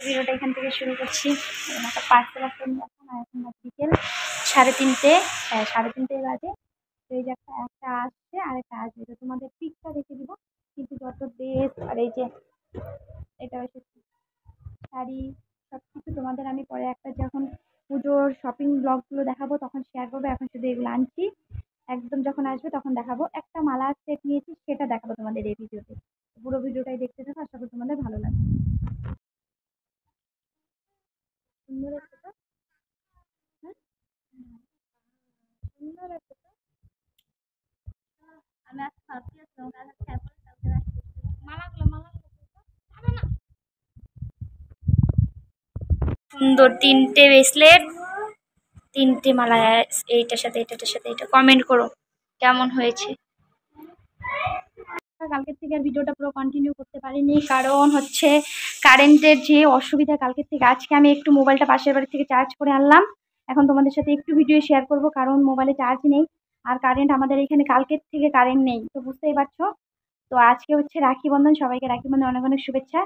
ভিডিওটা এখান থেকে শুরু করছি। একটা পার্সেল আসলে এখন বিকেল 3:30, হ্যাঁ 3:30 বাজে। তো এই যে একটা আসছে আর একটা আসবে, তো তোমাদের পিকটা রেখে দিব। কিন্তু যত ড্রেস আর এই যে এটা এসেছে শাড়ি সবকিছু তোমাদের আমি পরে একটা যখন পুজোর শপিং ব্লগগুলো দেখাবো তখন শেয়ার করবো। এখন শুধু এগুলো আনছি, একদম যখন আসবে তখন দেখাবো। একটা মালার সেট নিয়েছি, সেটা দেখাবো তোমাদের এই ভিডিওতে। পুরো ভিডিওটাই দেখতে থাকো, আশা করি তোমাদের ভালো লাগবে। সুন্দর আছে তো? হ্যাঁ, সুন্দর আছে তো? আমি আজকে ভাবছি তোমাকে আজকে খেয়াল করে কালকে রাখি মালাগুলো সুন্দর তিনটে ব্রেসলেট, তিনটে মালা, এইটার সাথে এটার সাথে এটা। কমেন্ট করো কেমন হয়েছে। কালকের থেকে আর ভিডিওটা পুরো কন্টিনিউ করতে পারিনি, কারণ হচ্ছে কারেন্টের যে অসুবিধা। কালকের থেকে আজকে আমি একটু মোবাইলটা পাশের বাড়ি থেকে চার্জ করে আনলাম। এখন তোমাদের সাথে একটু ভিডিও শেয়ার করব, কারণ মোবাইলে চার্জ নেই আর কারেন্ট আমাদের এখানে কালকের থেকে কারেন্ট নেই, তো বুঝতেই পারছো। তো আজকে হচ্ছে রাখি বন্ধন, সবাইকে রাখি বন্ধন অনেক অনেক শুভেচ্ছা।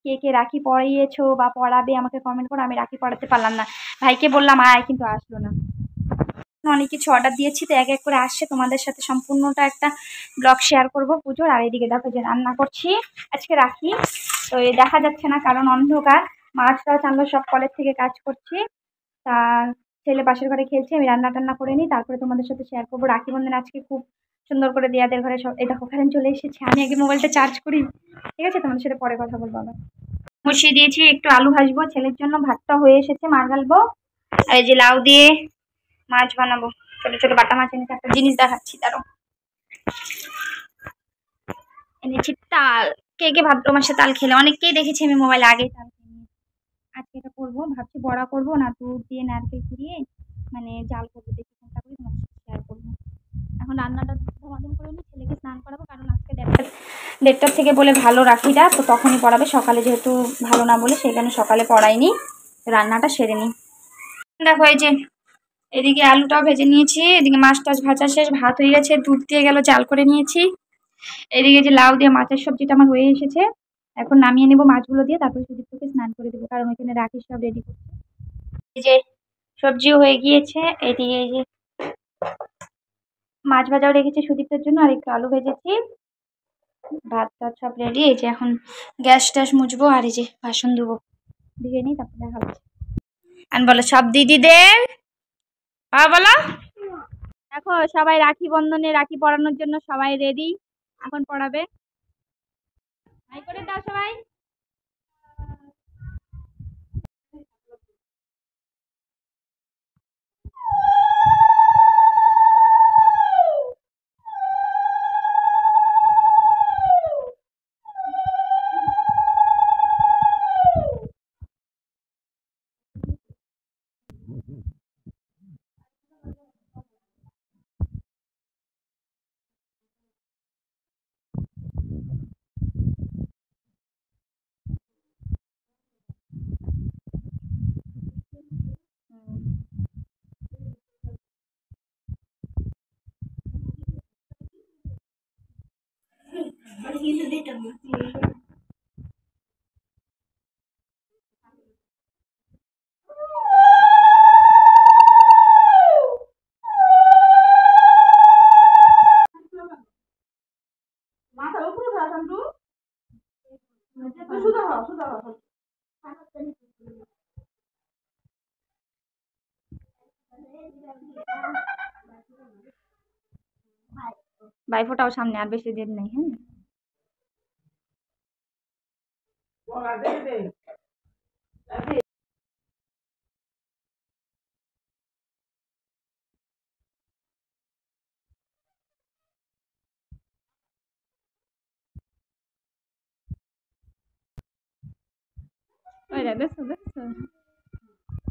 কে কে রাখি পরিয়েছো বা পড়াবে আমাকে কমেন্ট করো। আমি রাখি পড়াতে পারলাম না, ভাইকে বললাম আয়, কিন্তু আসলো না। অনেক কিছু অর্ডার দিয়েছি, তো এক এক করে আসছে, তোমাদের সাথে সম্পূর্ণটা একটা ব্লগ শেয়ার করব পুজোর। আর এইদিকে দেখো যে রান্না করছি আজকে রাখি, তো এই দেখা যাচ্ছে না কারণ অন্ধকার। মাছ টাছ আমরা সব কলেজ থেকে কাজ করছি, তার ছেলে পাশের ঘরে খেলছে, আমি রান্না টান্না করে নিই, তারপরে তোমাদের সাথে শেয়ার করবো। রাখি বন্ধন আজকে খুব সুন্দর করে দেয়াদের ঘরে সব। এই দেখো কারেন্ট চলে এসেছে, আমি আগে মোবাইলটা চার্জ করি। ঠিক আছে, তোমাদের সাথে পরে কথা বলবো আবার। বসিয়ে দিয়েছি, একটু আলু ভাজবো, ছেলের জন্য ভাতটা হয়ে এসেছে, মার গালবো। আর এই যে লাউ দিয়ে মাছ বানাবো, ছোট ছোট বাটা মাছ এনেছে। একটা জিনিস দেখাচ্ছি, তারও এনেছি তাল। কে কে ভাদ্র মাসে তাল খেলে? অনেককেই দেখেছি আমি মোবাইলে, আগে তাল খেয়ে। আজকে এটা করবো ভাবছি, বড়া করবো না দুধ দিয়ে নারকেল কুড়িয়ে মানে জাল করবো, দেখি কোনটা করি, তোমার সাথে শেয়ার করবো। এখন রান্নাটা সমাধান করে নিই, ছেলেকে স্নান করাবো, কারণ আজকে 1:30 থেকে বলে ভালো রাখিটা, তো তখনই পড়াবে। সকালে যেহেতু ভালো না বলে সেই কারণে সকালে পড়াইনি, রান্নাটা সেরে নিই। দেখো এই যে এদিকে আলুটাও ভেজে নিয়েছি, এদিকে মাছ টাছ ভাজা শেষ, ভাত হয়ে গেছে, দুধ দিয়ে গেল জাল করে নিয়েছি। এদিকে যে লাউ দিয়ে মাছের সবজিটা আমার হয়ে এসেছে, এখন নামিয়ে নেবো মাছগুলো দিয়ে, তারপরে সুদীপ্তকে স্নান করে দেবো, কারণ ওইখানে রাখি সব রেডি করছে। এই যে সবজিও হয়ে গিয়েছে, এদিকে এই যে মাছ ভাজাও রেখেছি সুদীপ্তের জন্য, আর একটু আলু ভেজেছি, ভাত টাত সব রেডি। এই যে এখন গ্যাস ট্যাস মুছবো, আর এই যে বাসন ধুবো, ধুয়ে নিই তারপরে দেখা হচ্ছে। আর বলো সব দিদিদের, বলো। দেখো সবাই রাখি বন্ধনে রাখি পরানোর জন্য সবাই রেডি, এখন পড়াবে। হাই করে দাও সবাই। ভাইফোঁটাও সামনে, আর বেশি দিন নেই। হ্যাঁ, ওইটা দেখছো দেখছো,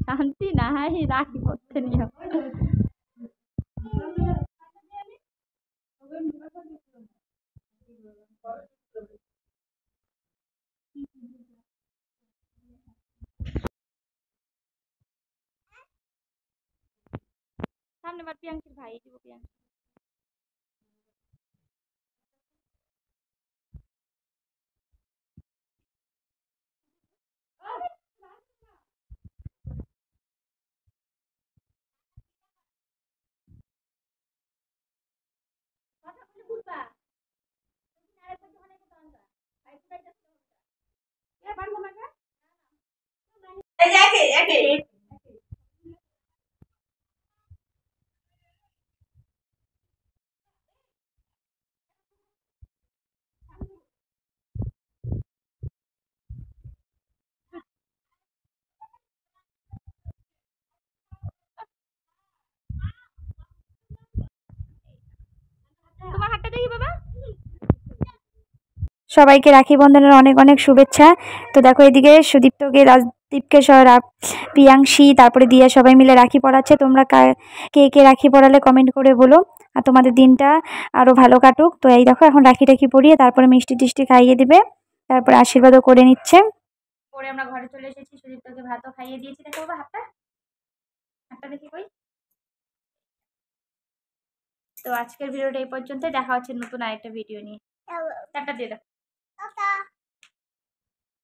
শান্তি নাই রাখি পড়তে নিও। সামনে বার প্রিয়াঙ্কির ভাই দিব, প্রিয়াঙ্কি। তোমার হাতটা দেখি বাবা। সবাইকে রাখি বন্ধনের অনেক অনেক শুভেচ্ছা। তো দেখো এদিকে সুদীপ্তকে, রাজদীপকে, প্রিয়াংশী, তারপরে দিয়া সবাই মিলে রাখি পড়াচ্ছে। তোমরা কে কে রাখি পড়ালে কমেন্ট করে বলো, আর তোমাদের দিনটা আরো ভালো কাটুক। তো এই দেখো এখন রাখি টাখি পরিয়ে তারপরে মিষ্টি টিষ্টি খাইয়ে দিবে, তারপরে আশীর্বাদও করে নিচ্ছে। পরে আমরা ঘরে চলে এসেছি, সুদীপ্তকে ভাতও খাইয়ে দিয়েছি। দেখো বাবা হাতটা, হাতটা দেখি কই। তো আজকের ভিডিওটা এই পর্যন্ত, দেখা হচ্ছে নতুন আরেকটা ভিডিও নিয়ে। টাটা দিয়ে দাও।